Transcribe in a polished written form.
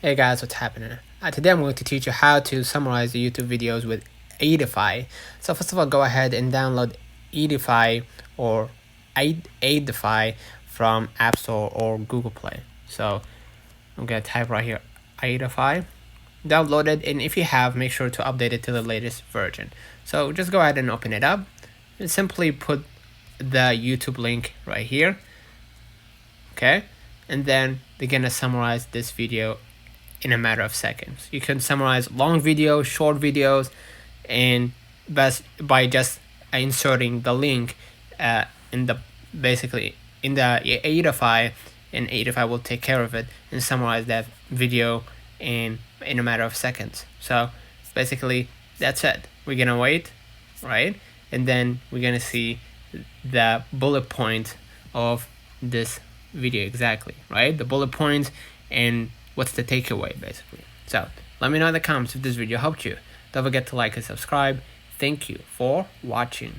Hey guys, what's happening? Today I'm going to teach you how to summarize the YouTube videos with Eightify. So first of all, go ahead and download Eightify or Eightify from App Store or Google Play. So I'm going to type right here Eightify, download it, and if you have, make sure to update it to the latest version. So just go ahead and open it up and simply put the YouTube link right here. Okay, and then they're gonna summarize this video in a matter of seconds. You can summarize long videos, short videos, and best by just inserting the link in the basically in the Eightify, and Eightify will take care of it and summarize that video in a matter of seconds. So basically that's it. We're gonna wait, right? And then we're gonna see the bullet point of this video exactly, right? The bullet points and what's the takeaway basically. So let me know in the comments if this video helped you. Don't forget to like and subscribe. Thank you for watching.